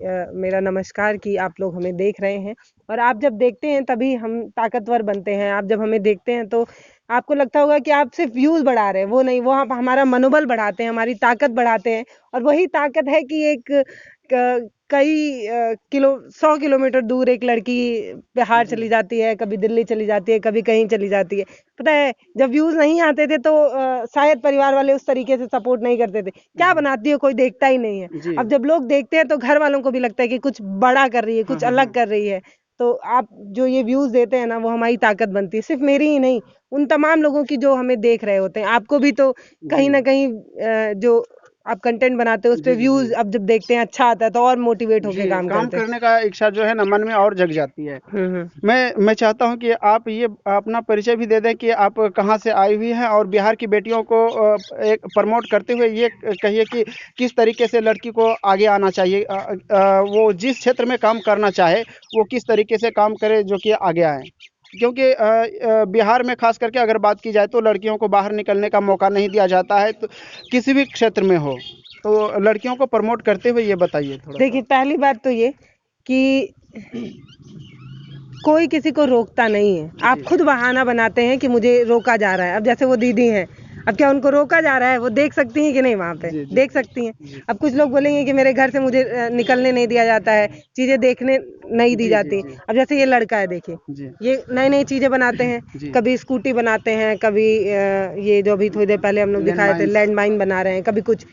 मेरा नमस्कार कि आप लोग हमें देख रहे हैं। और आप जब देखते हैं तभी हम ताकतवर बनते हैं। आप जब हमें देखते हैं तो आपको लगता होगा कि आप सिर्फ व्यूज बढ़ा रहे हैं, वो नहीं, वो आप हमारा मनोबल बढ़ाते हैं, हमारी ताकत बढ़ाते हैं। और वही ताकत है कि एक कई 100 किलोमीटर दूर एक लड़की बिहार चली जाती है, कभी दिल्ली चली जाती है, कभी कहीं चली जाती है। पता है, जब व्यूज नहीं आते थे तो शायद परिवार वाले उस तरीके से सपोर्ट नहीं करते थे, क्या बनाती है, कोई देखता ही नहीं है। अब जब लोग देखते हैं तो घर वालों को भी लगता है कि कुछ बड़ा कर रही है, कुछ अलग कर रही है। तो आप जो ये व्यूज देते हैं ना, वो हमारी ताकत बनती है, सिर्फ मेरी ही नहीं, उन तमाम लोगों की जो हमें देख रहे होते हैं। आपको भी तो कहीं ना कहीं जो आप कंटेंट बनाते हो उस पे व्यूज अब जब देखते हैं अच्छा आता है तो और मोटिवेट होकर काम करते हैं। करने का इच्छा जो है ना मन में और जग जाती है। मैं चाहता हूं कि आप ये अपना परिचय भी दे दें कि आप कहां से आई हुई हैं, और बिहार की बेटियों को एक प्रमोट करते हुए ये कहिए कि किस तरीके से लड़की को आगे आना चाहिए, वो जिस क्षेत्र में काम करना चाहे वो किस तरीके से काम करे जो कि आगे आए। क्योंकि बिहार में खास करके अगर बात की जाए तो लड़कियों को बाहर निकलने का मौका नहीं दिया जाता है, तो किसी भी क्षेत्र में हो। तो लड़कियों को प्रमोट करते हुए ये बताइए थोड़ा। देखिए, पहली बात तो ये कि कोई किसी को रोकता नहीं है। आप खुद बहाना बनाते हैं कि मुझे रोका जा रहा है। अब जैसे वो दीदी हैं, अब क्या उनको रोका जा रहा है? वो देख सकती हैं कि नहीं वहाँ पे? देख सकती हैं। अब कुछ लोग बोलेंगे कि मेरे घर से मुझे निकलने नहीं दिया जाता है, चीजें देखने नहीं दी जाती। अब जैसे ये लड़का है, देखिए, ये नई नई चीजें बनाते हैं, कभी स्कूटी बनाते हैं, कभी ये जो अभी थोड़ी देर पहले हम लोग दिखाए थे लैंड माइन बना रहे हैं, कभी कुछ।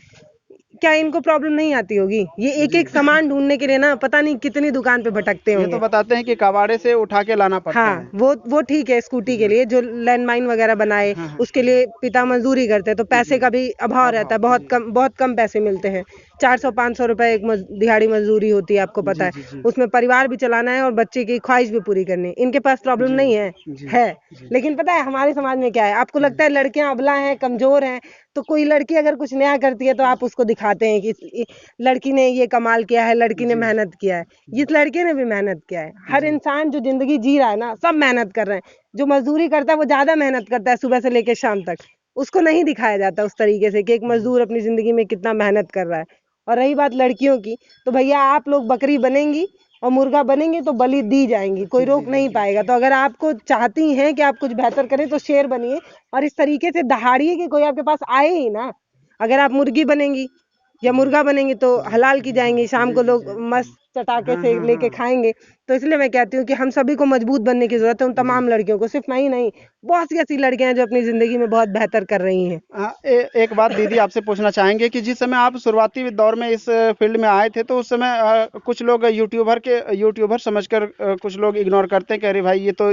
क्या इनको प्रॉब्लम नहीं आती होगी? ये एक एक सामान ढूंढने के लिए ना पता नहीं कितनी दुकान पे भटकते ये होंगे। तो बताते हैं कि कबाड़े से उठा के लाना पड़ता है। हाँ, वो ठीक है, स्कूटी के लिए जो लैंडमाइन वगैरह बनाए उसके लिए पिता मजदूरी करते हैं, तो पैसे का भी अभाव रहता है, बहुत कम पैसे मिलते हैं। 400-500 रुपए एक दिहाड़ी मजदूरी होती है, आपको पता है। उसमें परिवार भी चलाना है और बच्चे की ख्वाहिश भी पूरी करनी है। इनके पास प्रॉब्लम नहीं है। लेकिन पता है हमारे समाज में क्या है, आपको लगता है लड़कियां अबला हैं, कमजोर हैं, तो कोई लड़की अगर कुछ नया करती है तो आप उसको दिखाते हैं कि लड़की ने ये कमाल किया है, लड़की ने मेहनत किया है। इस लड़के ने भी मेहनत किया है। हर इंसान जो जिंदगी जी रहा है ना, सब मेहनत कर रहे हैं। जो मजदूरी करता है वो ज्यादा मेहनत करता है सुबह से लेकर शाम तक, उसको नहीं दिखाया जाता उस तरीके से कि एक मजदूर अपनी जिंदगी में कितना मेहनत कर रहा है। और रही बात लड़कियों की, तो भैया आप लोग बकरी बनेंगी और मुर्गा बनेंगे तो बलि दी जाएंगी, कोई रोक नहीं पाएगा। तो अगर आपको चाहती हैं कि आप कुछ बेहतर करें तो शेर बनिए और इस तरीके से दहाड़िए कि कोई आपके पास आए ही ना। अगर आप मुर्गी बनेंगी या मुर्गा बनेंगे तो हलाल की जाएंगी, शाम को लोग मस्त चटाके से लेके खाएंगे। तो इसलिए मैं कहती हूँ कि हम सभी को मजबूत बनने की जरूरत है, उन तमाम लड़कियों को, सिर्फ मैं ही नहीं, बहुत सी ऐसी लड़कियां हैं जो अपनी जिंदगी में बहुत बेहतर कर रही हैं। एक बात दीदी आपसे पूछना चाहेंगे कि जिस समय आप शुरुआती दौर में इस फील्ड में आए थे तो उस समय कुछ लोग यूट्यूबर समझकर कुछ लोग इग्नोर करते हैं कि अरे भाई ये तो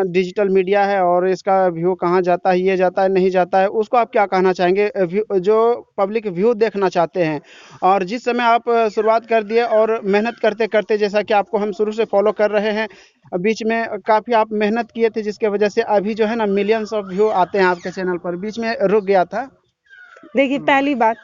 डिजिटल मीडिया है और इसका व्यू कहाँ जाता है, ये जाता है नहीं जाता है, उसको आप क्या कहना चाहेंगे जो पब्लिक व्यू देखना चाहते हैं? और जिस समय आप शुरुआत कर दिए और मेहनत करते करते, जैसा कि आपको हम शुरू से फॉलो कर रहे हैं, बीच में काफ़ी आप मेहनत किए थे जिसके वजह से अभी जो है ना मिलियंस ऑफ व्यू आते हैं आपके चैनल पर, बीच में रुक गया था। देखिए, पहली बात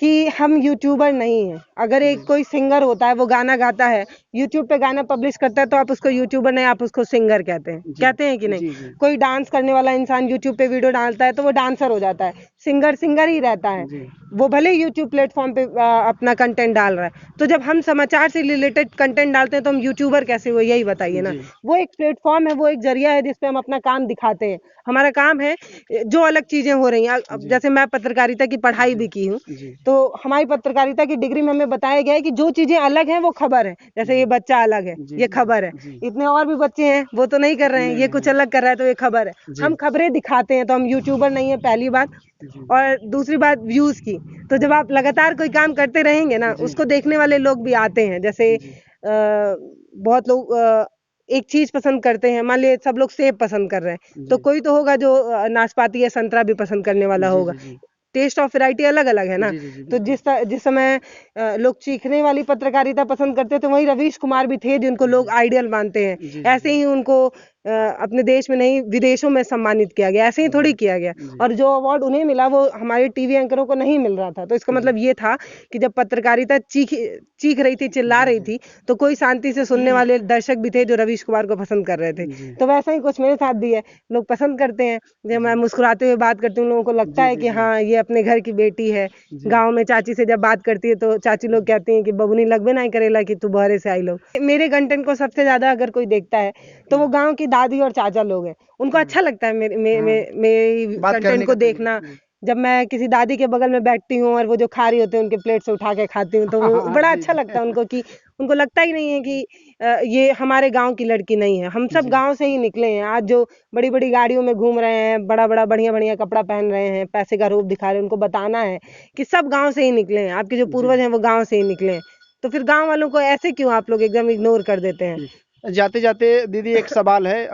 कि हम यूट्यूबर नहीं हैं। अगर एक कोई सिंगर होता है, वो गाना गाता है, यूट्यूब पे गाना पब्लिश करता है, तो आप उसको यूट्यूबर नहीं, आप उसको सिंगर कहते हैं कि नहीं? कोई डांस करने वाला इंसान यूट्यूब पे वीडियो डालता है तो वो डांसर हो जाता है, सिंगर ही रहता है। वो भले यूट्यूब प्लेटफॉर्म पे अपना कंटेंट डाल रहा है। तो जब हम समाचार से रिलेटेड कंटेंट डालते हैं तो हम यूट्यूबर कैसे हुए, यही बताइए ना। वो एक प्लेटफॉर्म है, वो एक जरिया है जिसपे हम अपना काम दिखाते हैं। हमारा काम है जो अलग चीजें हो रही हैं। अब जैसे मैं पत्रकारिता की पढ़ाई भी की हूँ, तो हमारी पत्रकारिता की डिग्री में हमें बताया गया है कि जो चीजें अलग हैं वो खबर है। जैसे ये बच्चा अलग है, ये खबर है। इतने और भी बच्चे हैं, वो तो नहीं कर रहे हैं, ये कुछ अलग कर रहा है तो ये खबर है। हम खबरें दिखाते हैं, तो हम यूट्यूबर नहीं है, पहली बात। और दूसरी बात व्यूज की, तो जब आप लगातार कोई काम करते रहेंगे ना, उसको देखने वाले लोग भी आते हैं। जैसे बहुत लोग एक चीज पसंद करते हैं, मान लीजिए सब लोग सेब पसंद कर रहे हैं, तो कोई तो होगा जो नाशपाती या संतरा भी पसंद करने वाला होगा। टेस्ट ऑफ वैरायटी अलग अलग है ना। तो जिस समय लोग चीखने वाली पत्रकारिता पसंद करते थे, वहीं रवीश कुमार भी थे जिनको लोग आइडियल मानते हैं। ऐसे ही उनको अपने देश में नहीं विदेशों में सम्मानित किया गया, ऐसे ही थोड़ी किया गया। और जो अवार्ड उन्हें मिला वो हमारे टीवी एंकरों को नहीं मिल रहा था। तो इसका मतलब ये था कि जब पत्रकारिता चीख रही थी, चिल्ला रही थी, तो कोई शांति से सुनने वाले दर्शक भी थे जो रवीश कुमार को पसंद कर रहे थे। तो वैसा ही कुछ मेरे साथ भी है, लोग पसंद करते हैं। जब मैं मुस्कुराते हुए बात करती हूँ, लोगों को लगता है कि हाँ ये अपने घर की बेटी है। गाँव में चाची से जब बात करती है तो चाची लोग कहती हैं कि बबुनी लगबे नहीं करेला कि तू बहरे से आई लोग। मेरे कंटेंट को सबसे ज्यादा अगर कोई देखता है तो वो गाँव की दादी और चाचा लोग हैं। उनको अच्छा लगता है मेरी कंटेंट को देखना। जब मैं किसी दादी के बगल में बैठती हूँ और वो जो खा रही होते हैं उनके प्लेट से उठा के खाती हूँ, तो वो बड़ा अच्छा लगता है उनको कि उनको लगता ही नहीं है कि ये हमारे गांव की लड़की नहीं है। हम सब गांव से ही निकले हैं। आज जो बड़ी बड़ी गाड़ियों में घूम रहे हैं, बड़ा बड़ा बढ़िया बढ़िया कपड़ा पहन रहे हैं, पैसे का रूप दिखा रहे हैं, उनको बताना है कि सब गाँव से ही निकले हैं। आपके जो पूर्वज हैं वो गाँव से ही निकले हैं। तो फिर गाँव वालों को ऐसे क्यों आप लोग एकदम इग्नोर कर देते हैं? जाते जाते दीदी एक सवाल है,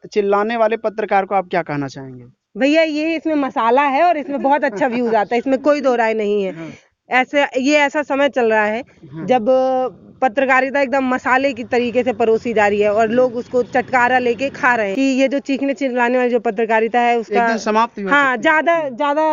चिल्लाने वाले पत्रकार को आप क्या कहना चाहेंगे? भैया ये इसमें मसाला है और इसमें बहुत अच्छा व्यूज आता है, इसमें कोई दो राय नहीं है। ऐसा समय चल रहा है जब पत्रकारिता एकदम मसाले की तरीके से परोसी जा रही है और लोग उसको चटकारा लेके खा रहे हैं कि ये जो चीखने चिल्लाने वाली जो पत्रकारिता है उसका एक दिन समाप्त हो हाँ ज्यादा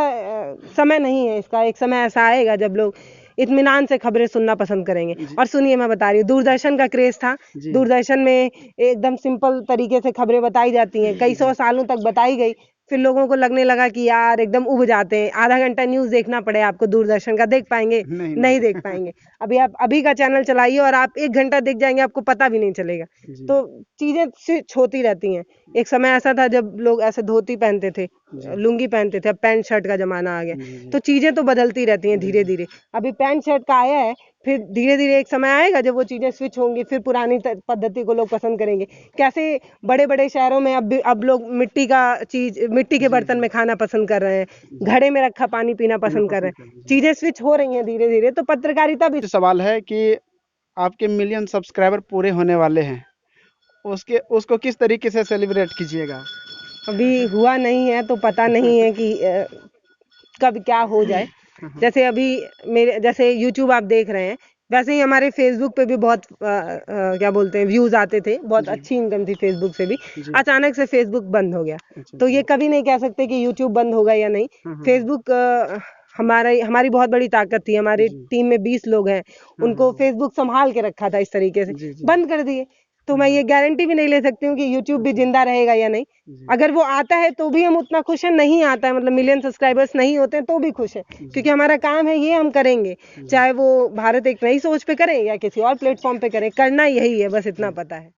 समय नहीं है इसका। एक समय ऐसा आएगा जब लोग इत्मीनान से खबरें सुनना पसंद करेंगे। और सुनिए, मैं बता रही हूँ, दूरदर्शन का क्रेज था। दूरदर्शन में एकदम सिंपल तरीके से खबरें बताई जाती हैं, कई 100 सालों तक बताई गई। फिर लोगों को लगने लगा कि यार एकदम उब जाते हैं, आधा घंटा न्यूज देखना पड़े आपको दूरदर्शन का, देख पाएंगे? नहीं देख पाएंगे। अभी आप अभी का चैनल चलाइए और आप 1 घंटा देख जाएंगे, आपको पता भी नहीं चलेगा। तो चीजें स्विच होती रहती हैं। एक समय ऐसा था जब लोग ऐसे धोती पहनते थे, लुंगी पहनते थे, अब पैंट शर्ट का जमाना आ गया। तो चीजें तो बदलती रहती हैं धीरे धीरे। अभी पैंट शर्ट का आया है, फिर धीरे धीरे एक समय आएगा जब वो चीजें स्विच होंगी, फिर पुरानी पद्धति को लोग पसंद करेंगे। कैसे बड़े बड़े शहरों में अब लोग मिट्टी के बर्तन में खाना पसंद कर रहे हैं, घड़े में रखा पानी पीना पसंद कर रहे हैं। चीजें स्विच हो रही हैं धीरे धीरे। तो पत्रकारिता भी सवाल है कि आपके मिलियन सब्सक्राइबर पूरे होने वाले हैं, उसको किस तरीके से सेलिब्रेट कीजिएगा? अभी हुआ नहीं है तो पता नहीं है कि कब क्या हो जाए। जैसे अभी जैसे यूट्यूब आप देख रहे हैं, वैसे ही हमारे फेसबुक पे भी बहुत क्या बोलते हैं व्यूज आते थे, बहुत अच्छी इनकम थी फेसबुक से भी। अचानक से फेसबुक बंद हो गया। तो ये कभी नहीं कह सकते कि यूट्यूब बंद होगा या नहीं। फेसबुक हमारी बहुत बड़ी ताकत थी। हमारी टीम में 20 लोग हैं, उनको फेसबुक संभाल के रखा था। इस तरीके से बंद कर दिए तो मैं ये गारंटी भी नहीं ले सकती हूँ कि यूट्यूब भी जिंदा रहेगा या नहीं। अगर वो आता है तो भी हम उतना खुश हैं, नहीं आता है मतलब मिलियन सब्सक्राइबर्स नहीं होते हैं तो भी खुश हैं, क्योंकि हमारा काम है, ये हम करेंगे। चाहे वो भारत एक नई सोच पे करें या किसी और प्लेटफॉर्म पे करें, करना यही है, बस इतना पता है।